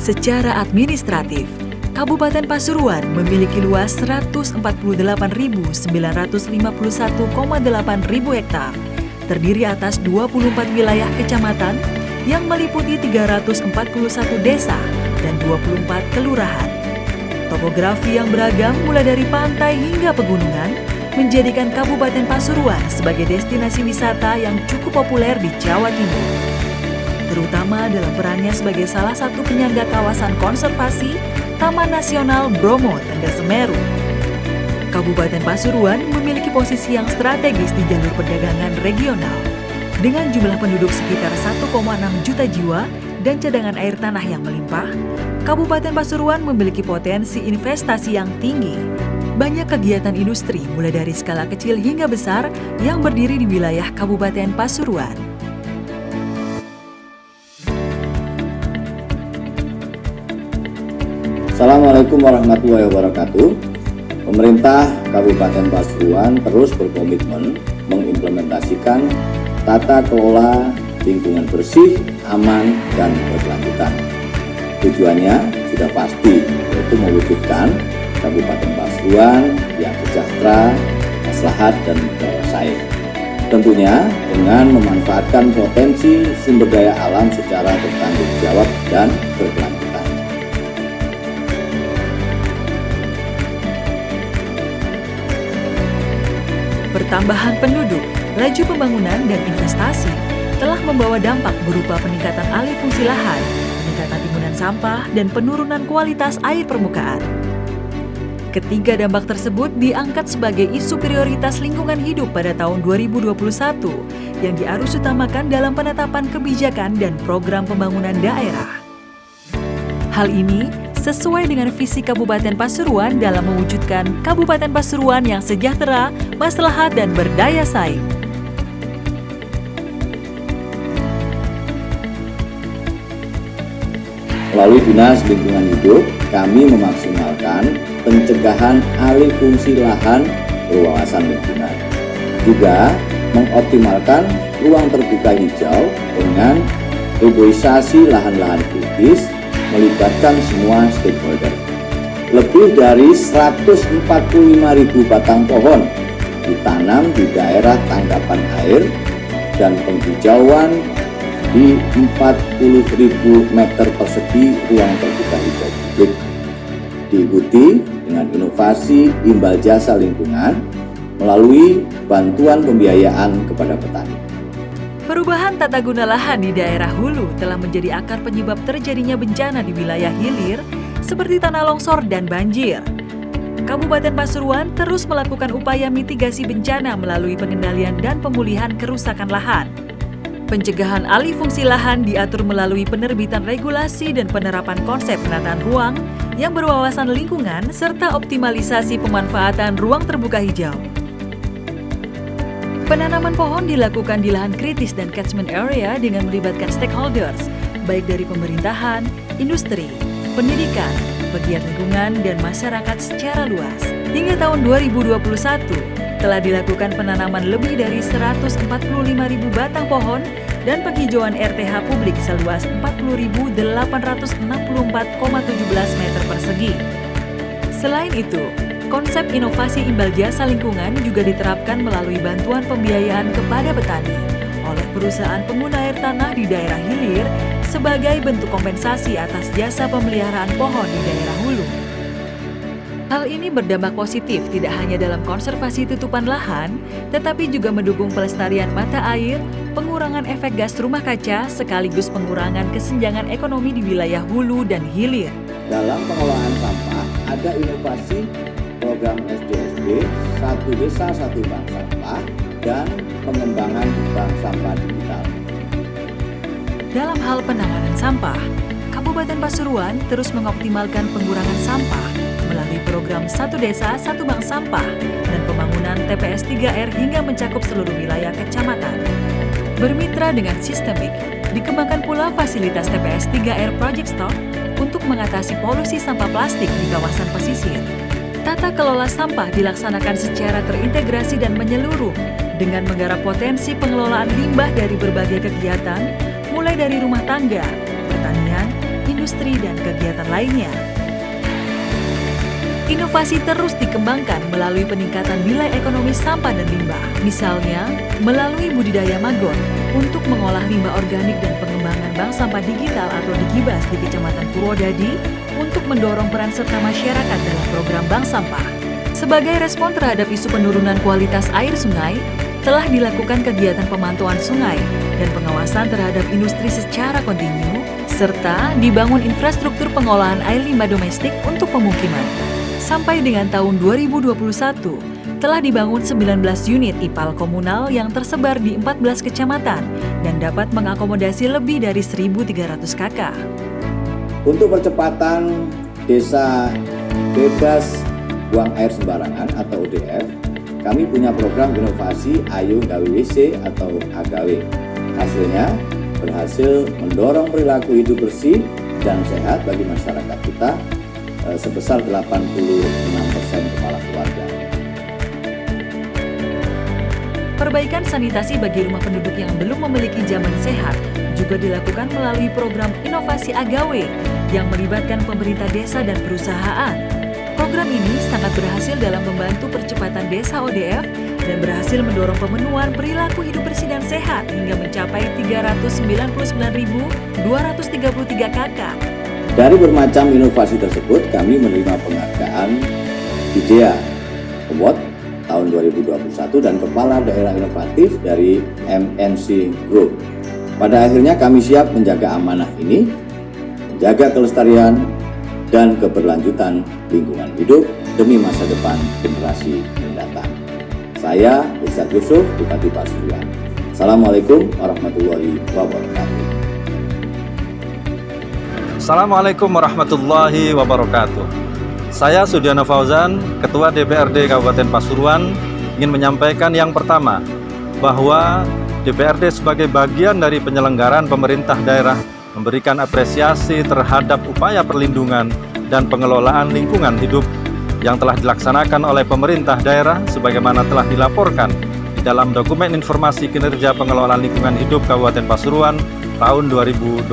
Secara administratif, Kabupaten Pasuruan memiliki luas 148.951,8 ribu hektar, terdiri atas 24 wilayah kecamatan yang meliputi 341 desa dan 24 kelurahan. Topografi yang beragam mulai dari pantai hingga pegunungan menjadikan Kabupaten Pasuruan sebagai destinasi wisata yang cukup populer di Jawa Timur, terutama dalam perannya sebagai salah satu penyangga kawasan konservasi Taman Nasional Bromo Tengger Semeru. Kabupaten Pasuruan memiliki posisi yang strategis di jalur perdagangan regional. Dengan jumlah penduduk sekitar 1,6 juta jiwa dan cadangan air tanah yang melimpah, Kabupaten Pasuruan memiliki potensi investasi yang tinggi. Banyak kegiatan industri mulai dari skala kecil hingga besar yang berdiri di wilayah Kabupaten Pasuruan. Assalamualaikum warahmatullahi wabarakatuh. Pemerintah Kabupaten Pasuruan terus berkomitmen mengimplementasikan tata kelola lingkungan bersih, aman, dan berkelanjutan. Tujuannya sudah pasti, yaitu mewujudkan Kabupaten Pasuruan yang sejahtera, maslahat, dan berdaya saing. Tentunya dengan memanfaatkan potensi sumber daya alam secara bertanggung jawab dan berkelanjutan. Pertambahan penduduk, laju pembangunan, dan investasi telah membawa dampak berupa peningkatan alih fungsi lahan, peningkatan timbunan sampah, dan penurunan kualitas air permukaan. Ketiga dampak tersebut diangkat sebagai isu prioritas lingkungan hidup pada tahun 2021 yang diarusutamakan dalam penetapan kebijakan dan program pembangunan daerah. Hal ini sesuai dengan visi Kabupaten Pasuruan dalam mewujudkan Kabupaten Pasuruan yang sejahtera, maslahat, dan berdaya saing. Melalui Dinas Lingkungan Hidup, kami memaksimalkan pencegahan alih fungsi lahan berwawasan lingkungan. Juga mengoptimalkan ruang terbuka hijau dengan reboisasi lahan-lahan kritis melibatkan semua stakeholder. Lebih dari 145.000 batang pohon ditanam di daerah tangkapan air dan penghijauan di 40.000 meter persegi ruang terbuka hijau publik. Diikuti dengan inovasi imbal jasa lingkungan melalui bantuan pembiayaan kepada petani. Perubahan tata guna lahan di daerah hulu telah menjadi akar penyebab terjadinya bencana di wilayah hilir seperti tanah longsor dan banjir. Kabupaten Pasuruan terus melakukan upaya mitigasi bencana melalui pengendalian dan pemulihan kerusakan lahan. Pencegahan alih fungsi lahan diatur melalui penerbitan regulasi dan penerapan konsep penataan ruang yang berwawasan lingkungan serta optimalisasi pemanfaatan ruang terbuka hijau. Penanaman pohon dilakukan di lahan kritis dan catchment area dengan melibatkan stakeholders, baik dari pemerintahan, industri, pendidikan, pegiat lingkungan, dan masyarakat secara luas. Hingga tahun 2021, telah dilakukan penanaman lebih dari 145.000 batang pohon dan penghijauan RTH publik seluas 40.864,17 meter persegi. Selain itu, konsep inovasi imbal jasa lingkungan juga diterapkan melalui bantuan pembiayaan kepada petani oleh perusahaan pengguna air tanah di daerah hilir sebagai bentuk kompensasi atas jasa pemeliharaan pohon di daerah hulu. Hal ini berdampak positif tidak hanya dalam konservasi tutupan lahan, tetapi juga mendukung pelestarian mata air, pengurangan efek gas rumah kaca, sekaligus pengurangan kesenjangan ekonomi di wilayah hulu dan hilir. Dalam pengelolaan sampah, ada inovasi program SDSD, Satu Desa Satu Bank Sampah, dan pengembangan bank sampah digital. Dalam hal penanganan sampah, Kabupaten Pasuruan terus mengoptimalkan pengurangan sampah melalui program Satu Desa Satu Bank Sampah dan pembangunan TPS 3R hingga mencakup seluruh wilayah kecamatan. Bermitra dengan Sistemik, dikembangkan pula fasilitas TPS 3R Project Stop untuk mengatasi polusi sampah plastik di kawasan pesisir. Tata kelola sampah dilaksanakan secara terintegrasi dan menyeluruh dengan menggarap potensi pengelolaan limbah dari berbagai kegiatan, mulai dari rumah tangga, pertanian, industri, industri, dan kegiatan lainnya. Inovasi terus dikembangkan melalui peningkatan nilai ekonomi sampah dan limbah. Misalnya, melalui budidaya magot untuk mengolah limbah organik dan pengembangan bank sampah digital atau Digibas di Kecamatan Purwodadi untuk mendorong peran serta masyarakat dalam program bank sampah. Sebagai respon terhadap isu penurunan kualitas air sungai, telah dilakukan kegiatan pemantauan sungai dan pengawasan terhadap industri secara kontinu, serta dibangun infrastruktur pengolahan air limbah domestik untuk pemukiman. Sampai dengan tahun 2021, telah dibangun 19 unit IPAL komunal yang tersebar di 14 kecamatan dan dapat mengakomodasi lebih dari 1.300 KK. Untuk percepatan desa bebas buang air sembarangan atau ODF, kami punya program inovasi Ayo Gawe WC atau AGAWE. Hasilnya berhasil mendorong perilaku hidup bersih dan sehat bagi masyarakat kita sebesar 86% kepala keluarga. Perbaikan sanitasi bagi rumah penduduk yang belum memiliki jaman sehat juga dilakukan melalui program inovasi AGAWE yang melibatkan pemerintah desa dan perusahaan. Program ini sangat berhasil dalam membantu percepatan desa ODF dan berhasil mendorong pemenuhan perilaku hidup bersih dan sehat hingga mencapai 399.233 KK. Dari bermacam inovasi tersebut, kami menerima penghargaan IDEA Award tahun 2021 dan Kepala Daerah Inovatif dari MNC Group. Pada akhirnya kami siap menjaga amanah ini, menjaga kelestarian dan keberlanjutan lingkungan hidup demi masa depan generasi mendatang. Saya Irsad Yusuf, Bupati Pasuruan. Assalamualaikum warahmatullahi wabarakatuh. Assalamualaikum warahmatullahi wabarakatuh. Saya Sudiana Fauzan, Ketua DPRD Kabupaten Pasuruan, ingin menyampaikan yang pertama, bahwa DPRD sebagai bagian dari penyelenggaraan pemerintah daerah memberikan apresiasi terhadap upaya perlindungan dan pengelolaan lingkungan hidup yang telah dilaksanakan oleh pemerintah daerah sebagaimana telah dilaporkan di dalam dokumen informasi kinerja pengelolaan lingkungan hidup Kabupaten Pasuruan tahun 2021.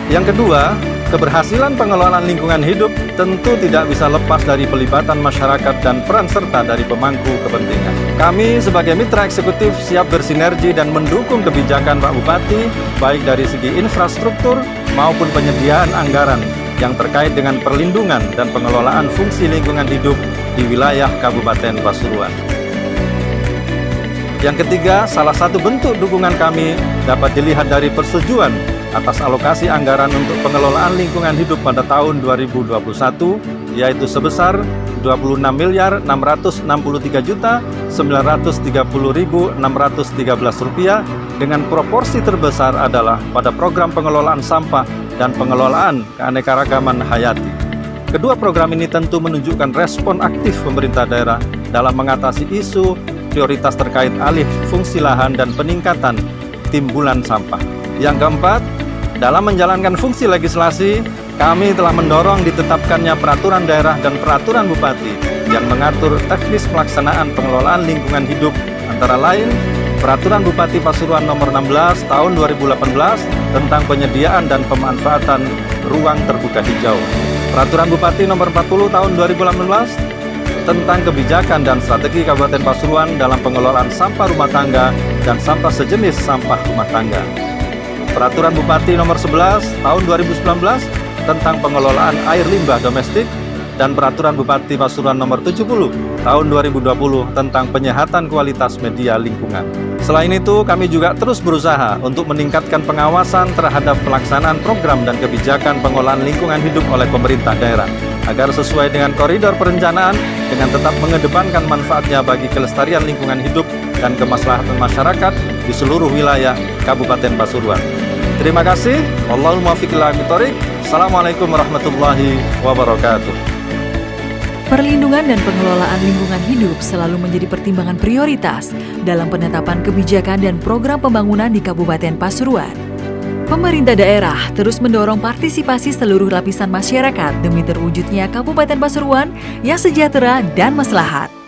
Yang kedua, keberhasilan pengelolaan lingkungan hidup tentu tidak bisa lepas dari pelibatan masyarakat dan peran serta dari pemangku kepentingan. Kami sebagai mitra eksekutif siap bersinergi dan mendukung kebijakan Pak Bupati, baik dari segi infrastruktur maupun penyediaan anggaran yang terkait dengan perlindungan dan pengelolaan fungsi lingkungan hidup di wilayah Kabupaten Pasuruan. Yang ketiga, salah satu bentuk dukungan kami dapat dilihat dari persetujuan atas alokasi anggaran untuk pengelolaan lingkungan hidup pada tahun 2021, yaitu sebesar Rp26.663.930.613 dengan proporsi terbesar adalah pada program pengelolaan sampah dan pengelolaan keanekaragaman hayati. Kedua program ini tentu menunjukkan respon aktif pemerintah daerah dalam mengatasi isu prioritas terkait alih fungsi lahan dan peningkatan timbulan sampah. Yang keempat, dalam menjalankan fungsi legislasi, kami telah mendorong ditetapkannya peraturan daerah dan peraturan bupati yang mengatur teknis pelaksanaan pengelolaan lingkungan hidup, antara lain Peraturan Bupati Pasuruan Nomor 16 Tahun 2018 tentang penyediaan dan pemanfaatan ruang terbuka hijau, Peraturan Bupati Nomor 40 Tahun 2018 tentang kebijakan dan strategi Kabupaten Pasuruan dalam pengelolaan sampah rumah tangga dan sampah sejenis sampah rumah tangga, Peraturan Bupati Nomor 11 Tahun 2019 tentang pengelolaan air limbah domestik, dan Peraturan Bupati Pasuruan Nomor 70 Tahun 2020 tentang penyehatan kualitas media lingkungan. Selain itu, kami juga terus berusaha untuk meningkatkan pengawasan terhadap pelaksanaan program dan kebijakan pengolahan lingkungan hidup oleh pemerintah daerah, agar sesuai dengan koridor perencanaan dengan tetap mengedepankan manfaatnya bagi kelestarian lingkungan hidup dan kemaslahatan masyarakat di seluruh wilayah Kabupaten Pasuruan. Terima kasih. Wallahul muwaffiq ila aqwamit thoriq. Assalamualaikum warahmatullahi wabarakatuh. Perlindungan dan pengelolaan lingkungan hidup selalu menjadi pertimbangan prioritas dalam penetapan kebijakan dan program pembangunan di Kabupaten Pasuruan. Pemerintah daerah terus mendorong partisipasi seluruh lapisan masyarakat demi terwujudnya Kabupaten Pasuruan yang sejahtera dan maslahat.